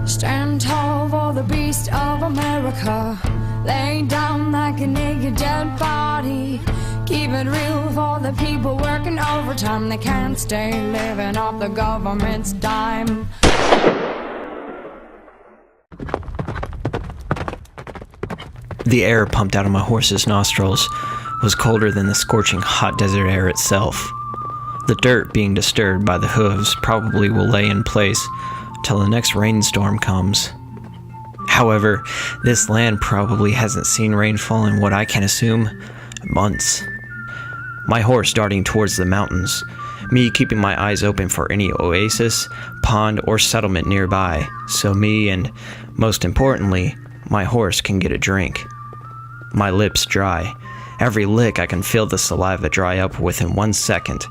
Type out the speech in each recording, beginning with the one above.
Stand tall for the beast of America. Lay down like a naked dead body. Keep it real for the people working overtime. They can't stay living off the government's dime. The air pumped out of my horse's nostrils was colder than the scorching hot desert air itself. The dirt being disturbed by the hooves probably will lay in place till the next rainstorm comes. However, this land probably hasn't seen rainfall in what I can assume months. My horse darting towards the mountains, me keeping my eyes open for any oasis, pond, or settlement nearby, so me and, most importantly, my horse can get a drink. My lips dry. Every lick I can feel the saliva dry up within 1 second,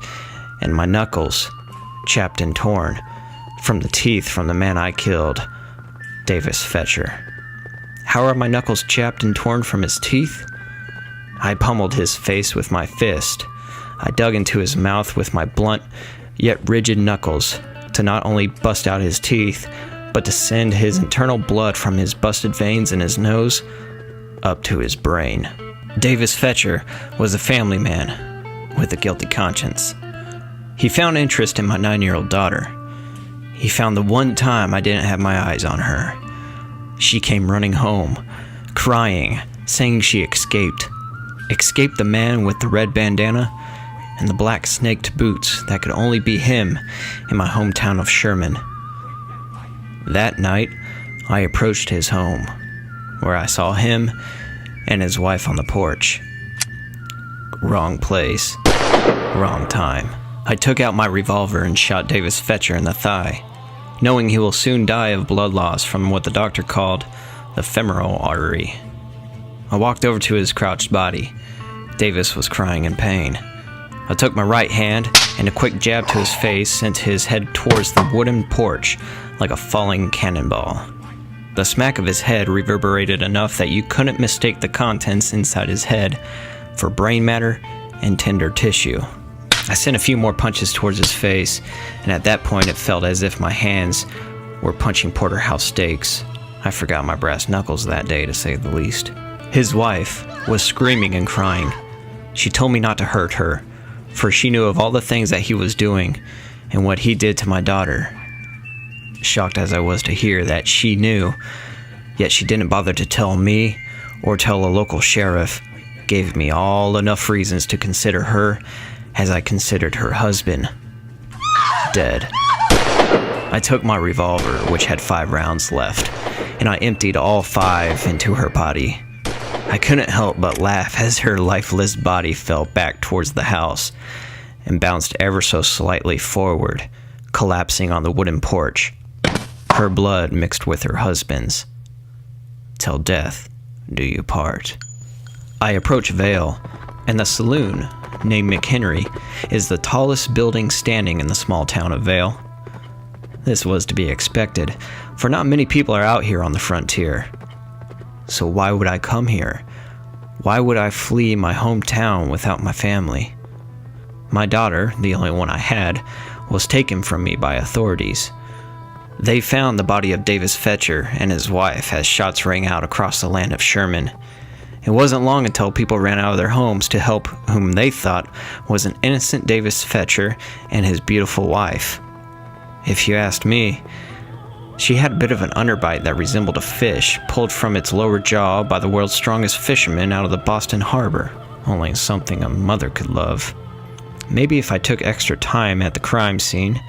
and my knuckles, chapped and torn, from the teeth from the man I killed, Davis Fetcher. How are my knuckles chapped and torn from his teeth? I pummeled his face with my fist. I dug into his mouth with my blunt, yet rigid knuckles, to not only bust out his teeth, but to send his internal blood from his busted veins in his nose up to his brain. Davis Fetcher was a family man with a guilty conscience. He found interest in my 9-year-old daughter. He found the one time I didn't have my eyes on her. She came running home, crying, saying she escaped the man with the red bandana and the black snaked boots that could only be him in my hometown of Sherman. That night, I approached his home, where I saw him and his wife on the porch. Wrong place, wrong time. I took out my revolver and shot Davis Fetcher in the thigh, knowing he will soon die of blood loss from what the doctor called the femoral artery. I walked over to his crouched body. Davis was crying in pain. I took my right hand, and a quick jab to his face sent his head towards the wooden porch like a falling cannonball. The smack of his head reverberated enough that you couldn't mistake the contents inside his head for brain matter and tender tissue. I sent a few more punches towards his face, and at that point it felt as if my hands were punching porterhouse steaks. I forgot my brass knuckles that day, to say the least. His wife was screaming and crying. She told me not to hurt her, for she knew of all the things that he was doing and what he did to my daughter. Shocked as I was to hear that she knew, yet she didn't bother to tell me or tell a local sheriff, gave me all enough reasons to consider her as I considered her husband dead. I took my revolver, which had 5 rounds left, and I emptied all 5 into her body. I couldn't help but laugh as her lifeless body fell back towards the house and bounced ever so slightly forward, collapsing on the wooden porch. Her blood mixed with her husband's. Till death do you part. I approach Vale, and the saloon, named McHenry, is the tallest building standing in the small town of Vale. This was to be expected, for not many people are out here on the frontier. So why would I come here? Why would I flee my hometown without my family? My daughter, the only one I had, was taken from me by authorities. They found the body of Davis Fetcher and his wife as shots rang out across the land of Sherman. It wasn't long until people ran out of their homes to help whom they thought was an innocent Davis Fetcher and his beautiful wife. If you asked me, she had a bit of an underbite that resembled a fish pulled from its lower jaw by the world's strongest fisherman out of the Boston Harbor. Only something a mother could love. Maybe if I took extra time at the crime scene,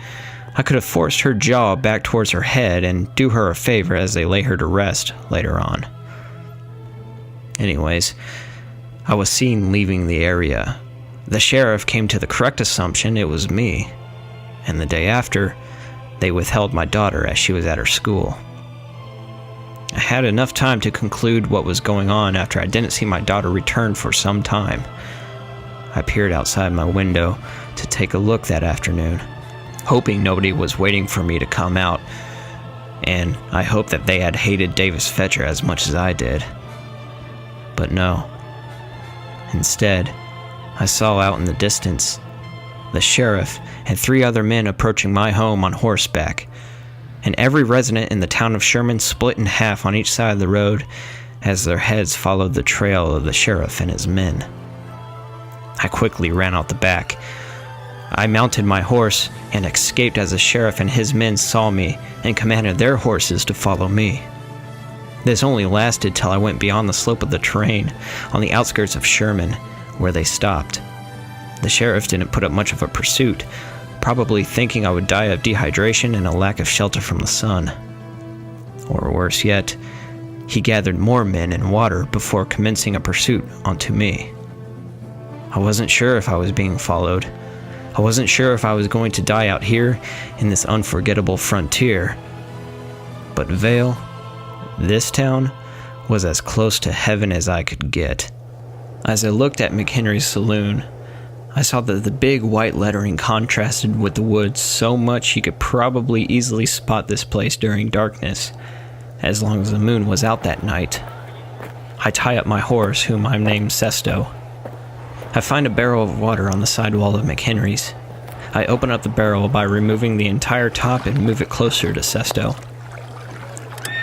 I could have forced her jaw back towards her head and do her a favor as they lay her to rest later on. Anyways, I was seen leaving the area. The sheriff came to the correct assumption it was me, and the day after, they withheld my daughter as she was at her school. I had enough time to conclude what was going on after I didn't see my daughter return for some time. I peered outside my window to take a look that afternoon, hoping nobody was waiting for me to come out, and I hoped that they had hated Davis Fetcher as much as I did. But no. Instead, I saw out in the distance the sheriff and 3 other men approaching my home on horseback, and every resident in the town of Sherman split in half on each side of the road as their heads followed the trail of the sheriff and his men. I quickly ran out the back. I mounted my horse and escaped as the sheriff and his men saw me and commanded their horses to follow me. This only lasted till I went beyond the slope of the terrain on the outskirts of Sherman, where they stopped. The sheriff didn't put up much of a pursuit, probably thinking I would die of dehydration and a lack of shelter from the sun. Or worse yet, he gathered more men and water before commencing a pursuit onto me. I wasn't sure if I was being followed. I wasn't sure if I was going to die out here in this unforgettable frontier. But Vale, this town, was as close to heaven as I could get. As I looked at McHenry's saloon, I saw that the big white lettering contrasted with the woods so much you could probably easily spot this place during darkness, as long as the moon was out that night. I tie up my horse, whom I named Sesto. I find a barrel of water on the side wall of McHenry's. I open up the barrel by removing the entire top and move it closer to Sesto.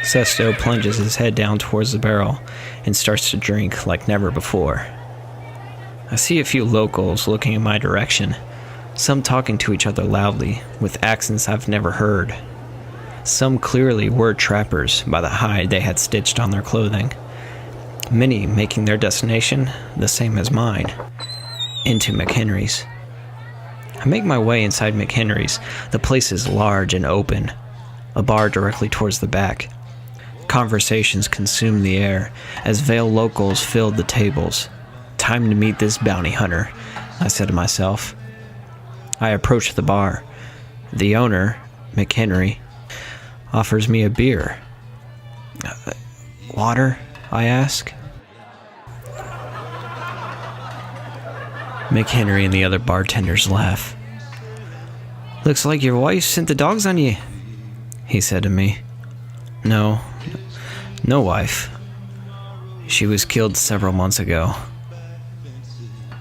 Sesto plunges his head down towards the barrel and starts to drink like never before. I see a few locals looking in my direction, some talking to each other loudly with accents I've never heard. Some clearly were trappers by the hide they had stitched on their clothing. Many making their destination the same as mine, into McHenry's. I make my way inside McHenry's. The place is large and open, a bar directly towards the back. Conversations consumed the air as Vale locals filled the tables. Time to meet this bounty hunter, I said to myself. I approached the bar. The owner, McHenry, offers me a beer. Water? I ask. McHenry and the other bartenders laugh. Looks like your wife sent the dogs on you, he said to me. No wife. She was killed several months ago.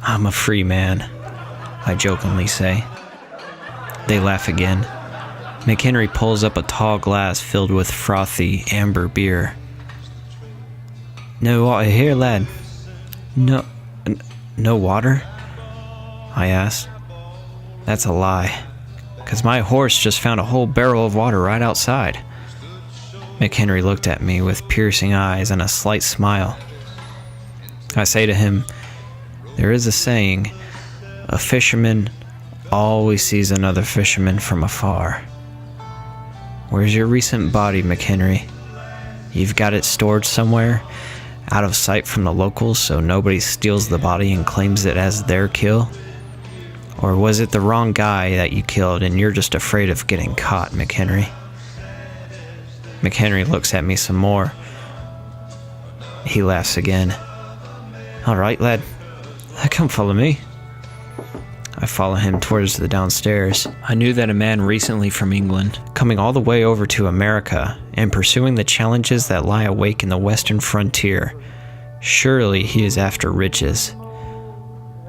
I'm a free man, I jokingly say. They laugh again. McHenry pulls up a tall glass filled with frothy amber beer. No water here, lad? No water? I asked. That's a lie, 'cause my horse just found a whole barrel of water right outside. McHenry looked at me with piercing eyes and a slight smile. I say to him, there is a saying, a fisherman always sees another fisherman from afar. Where's your recent body, McHenry? You've got it stored somewhere, out of sight from the locals so nobody steals the body and claims it as their kill? Or was it the wrong guy that you killed and you're just afraid of getting caught, McHenry? McHenry looks at me some more. He laughs again. All right, lad. Come follow me. I follow him towards the downstairs. I knew that a man recently from England, coming all the way over to America and pursuing the challenges that lie awake in the western frontier, surely he is after riches.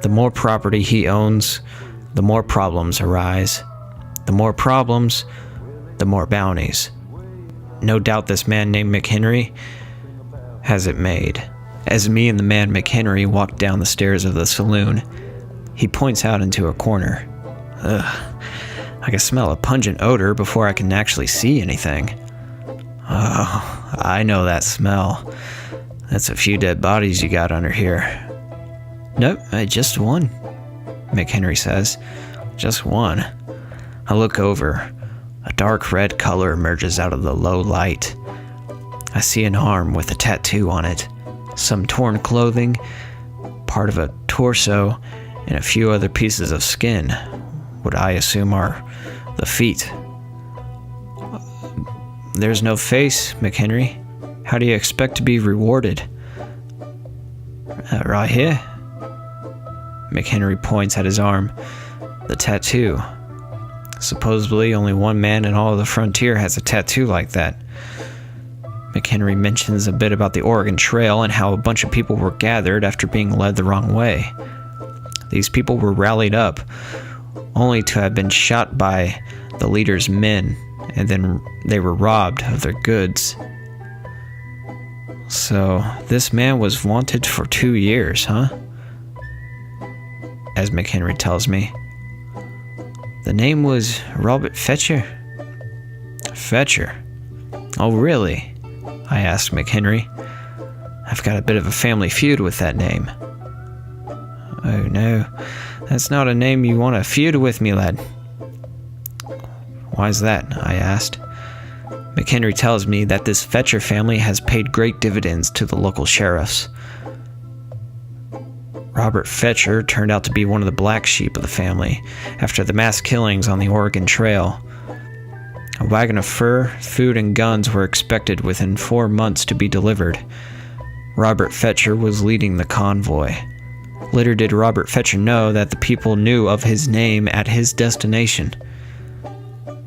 The more property he owns, the more problems arise. The more problems, the more bounties. No doubt this man named McHenry has it made. As me and the man McHenry walk down the stairs of the saloon, he points out into a corner. Ugh, I can smell a pungent odor before I can actually see anything. Oh, I know that smell. That's a few dead bodies you got under here. Nope, just one, McHenry says. Just one. I look over. A dark red color emerges out of the low light. I see an arm with a tattoo on it, some torn clothing, part of a torso, and a few other pieces of skin, what I assume are the feet. There's no face, McHenry. How do you expect to be rewarded? Right here. McHenry points at his arm. The tattoo. Supposedly, only one man in all of the frontier has a tattoo like that. McHenry mentions a bit about the Oregon Trail and how a bunch of people were gathered after being led the wrong way. These people were rallied up, only to have been shot by the leader's men, and then they were robbed of their goods. So, this man was wanted for 2 years, huh? As McHenry tells me. The name was Robert Fetcher? Fetcher? Oh, really? I asked McHenry. I've got a bit of a family feud with that name. Oh no, that's not a name you want to feud with me, lad. Why's that? I asked. McHenry tells me that this Fetcher family has paid great dividends to the local sheriffs. Robert Fetcher turned out to be one of the black sheep of the family after the mass killings on the Oregon Trail. A wagon of fur, food, and guns were expected within 4 months to be delivered. Robert Fetcher was leading the convoy. Little did Robert Fetcher know that the people knew of his name at his destination.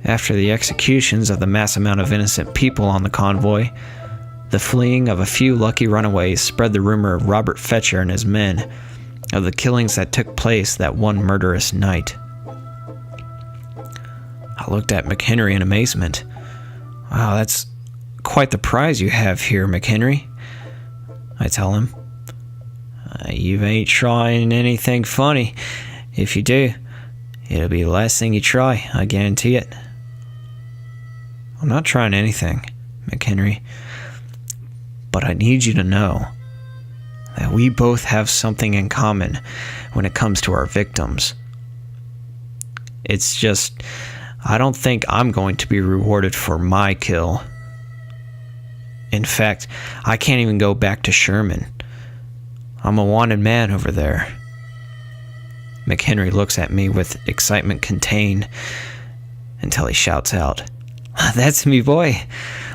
After the executions of the mass amount of innocent people on the convoy, the fleeing of a few lucky runaways spread the rumor of Robert Fetcher and his men, of the killings that took place that one murderous night. I looked at McHenry in amazement. Wow, that's quite the prize you have here, McHenry. I tell him. You ain't trying anything funny. If you do, it'll be the last thing you try, I guarantee it. I'm not trying anything, McHenry. But I need you to know that we both have something in common when it comes to our victims. It's just, I don't think I'm going to be rewarded for my kill. In fact, I can't even go back to Sherman. I'm a wanted man over there. McHenry looks at me with excitement contained until he shouts out, "That's me, boy.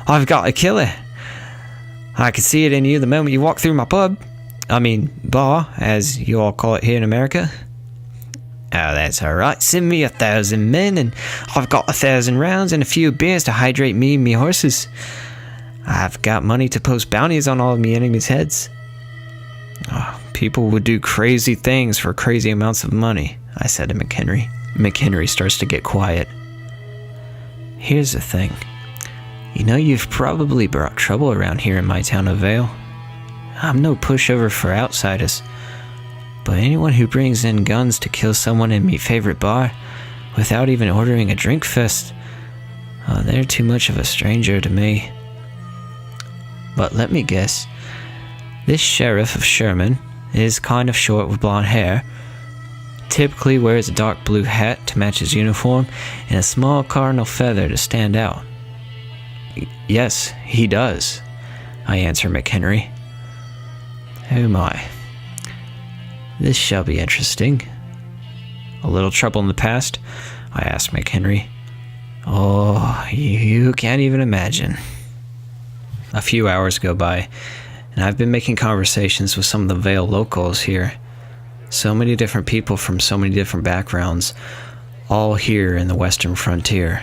I've got a killer. I can see it in you the moment you walk through my bar, as you all call it here in America. Oh, that's alright. Send me 1,000 men and I've got 1,000 rounds and a few beers to hydrate me and me horses. I've got money to post bounties on all of me enemies' heads." Oh, people would do crazy things for crazy amounts of money, I said to McHenry. McHenry starts to get quiet. Here's the thing. You know, you've probably brought trouble around here in my town of Vale. I'm no pushover for outsiders, but anyone who brings in guns to kill someone in me favorite bar without even ordering a drink first, they're too much of a stranger to me. But let me guess. This sheriff of Sherman is kind of short with blonde hair, typically wears a dark blue hat to match his uniform, and a small cardinal feather to stand out. Yes, he does, I answer McHenry. Oh my. This shall be interesting. A little trouble in the past? I ask McHenry. Oh, you can't even imagine. A few hours go by, and I've been making conversations with some of the Vale locals here. So many different people from so many different backgrounds, all here in the western frontier.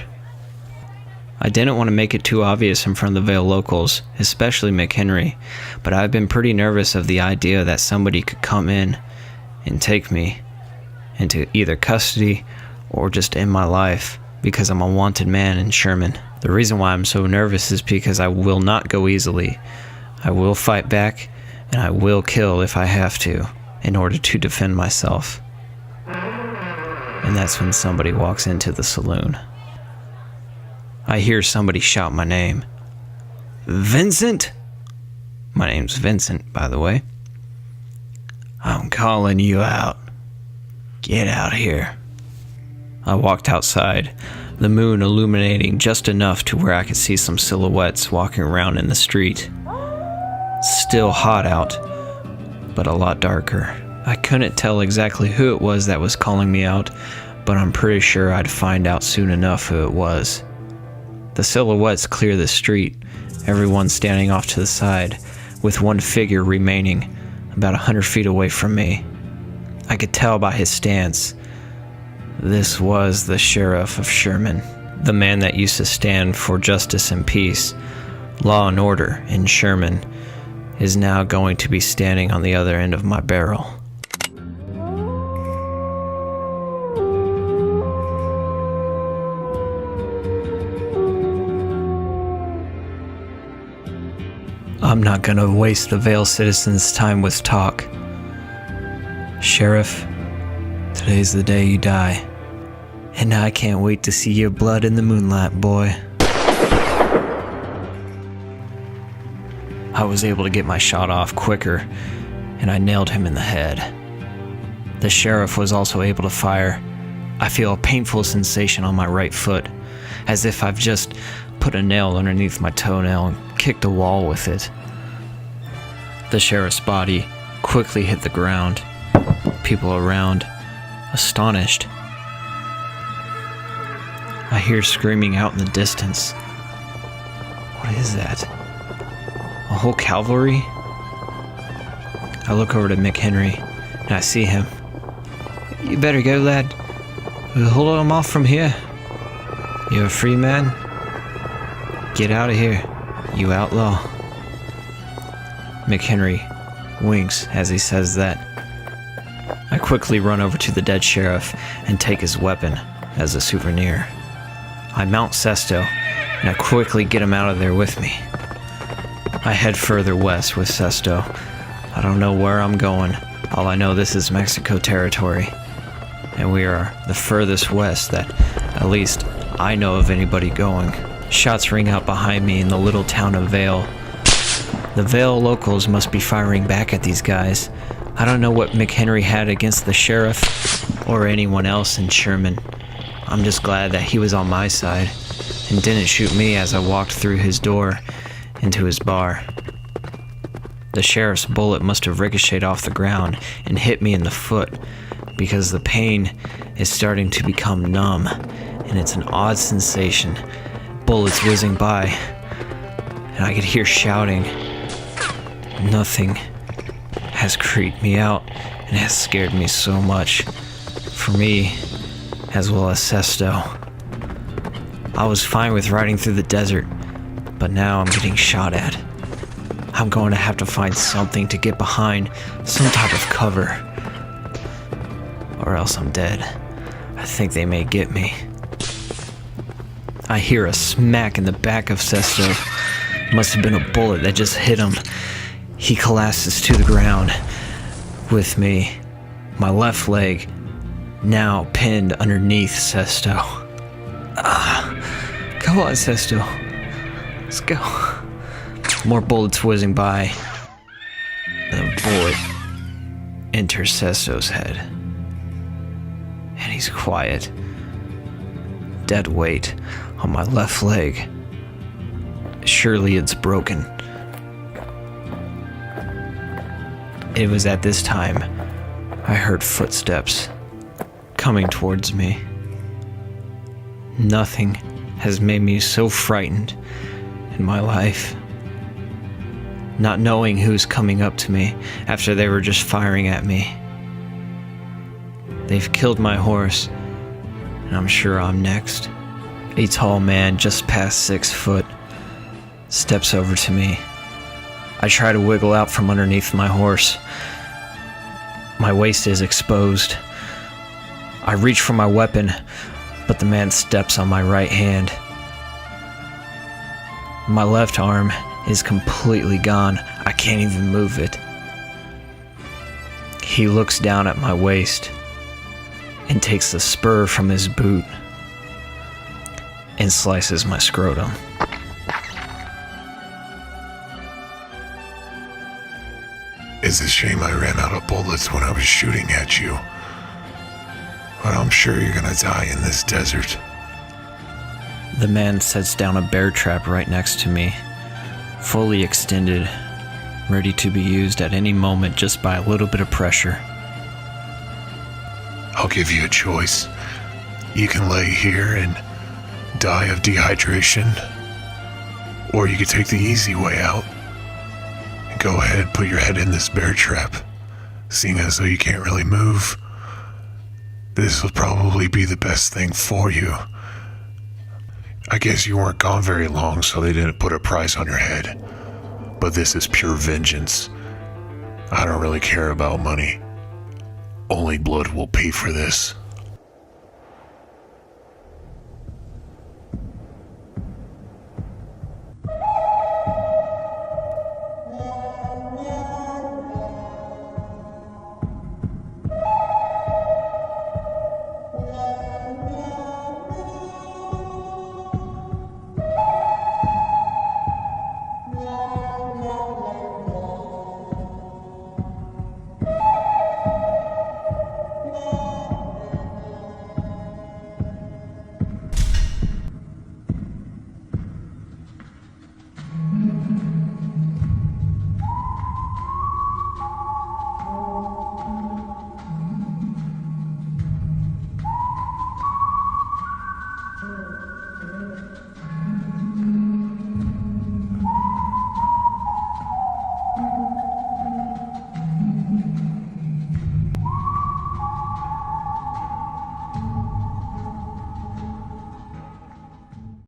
I didn't want to make it too obvious in front of the Vale locals, especially McHenry, but I've been pretty nervous of the idea that somebody could come in and take me into either custody or just end my life because I'm a wanted man in Sherman. The reason why I'm so nervous is because I will not go easily. I will fight back, and I will kill if I have to, in order to defend myself. And that's when somebody walks into the saloon. I hear somebody shout my name. "Vincent?" My name's Vincent, by the way. "I'm calling you out. Get out here." I walked outside, the moon illuminating just enough to where I could see some silhouettes walking around in the street. Still hot out, but a lot darker. I couldn't tell exactly who it was that was calling me out, but I'm pretty sure I'd find out soon enough who it was. The silhouettes clear the street, everyone standing off to the side, with one figure remaining about 100 feet away from me. I could tell by his stance. This was the sheriff of Sherman, the man that used to stand for justice and peace, law and order in Sherman, is now going to be standing on the other end of my barrel. I'm not gonna waste the Vale citizens' time with talk. Sheriff, today's the day you die, and I can't wait to see your blood in the moonlight, boy. I was able to get my shot off quicker, and I nailed him in the head. The sheriff was also able to fire. I feel a painful sensation on my right foot, as if I've just put a nail underneath my toenail and kicked a wall with it. The sheriff's body quickly hit the ground. People around, astonished. I hear screaming out in the distance. What is that? A whole cavalry? I look over to McHenry, and I see him. You better go, lad. We'll hold him off from here. You're a free man. Get out of here, you outlaw. McHenry winks as he says that. I quickly run over to the dead sheriff and take his weapon as a souvenir. I mount Sesto, and I quickly get him out of there with me. I head further west with Sesto. I don't know where I'm going. All I know, this is Mexico territory, and we are the furthest west that at least I know of anybody going. Shots ring out behind me in the little town of Vale. The Vale locals must be firing back at these guys. I don't know what McHenry had against the sheriff or anyone else in Sherman. I'm just glad that he was on my side and didn't shoot me as I walked through his door into his bar. The sheriff's bullet must have ricocheted off the ground and hit me in the foot, because the pain is starting to become numb, and it's an odd sensation. Bullets whizzing by, and I could hear shouting. Nothing has creeped me out and has scared me so much. For me, as well as Sesto. I was fine with riding through the desert, but now I'm getting shot at. I'm going to have to find something to get behind, some type of cover, or else I'm dead. I think they may get me. I hear a smack in the back of Sesto. Must have been a bullet that just hit him. He collapses to the ground with me, my left leg now pinned underneath Sesto. Come on, Sesto. Let's go. More bullets whizzing by. The bullet enters Sesto's head, and he's quiet. Dead weight on my left leg. Surely it's broken. It was at this time I heard footsteps coming towards me. Nothing has made me so frightened in my life. Not knowing who's coming up to me after they were just firing at me. They've killed my horse, and I'm sure I'm next. A tall man just past 6 foot steps over to me. I try to wiggle out from underneath my horse. My waist is exposed. I reach for my weapon, but the man steps on my right hand. My left arm is completely gone. I can't even move it. He looks down at my waist and takes the spur from his boot and slices my scrotum. It's a shame I ran out of bullets when I was shooting at you. But I'm sure you're gonna die in this desert. The man sets down a bear trap right next to me, fully extended, ready to be used at any moment just by a little bit of pressure. I'll give you a choice. You can lay here and die of dehydration, or you could take the easy way out and go ahead, put your head in this bear trap. Seeing as though you can't really move, this will probably be the best thing for you. I guess you weren't gone very long, so they didn't put a price on your head. But this is pure vengeance. I don't really care about money. Only blood will pay for this.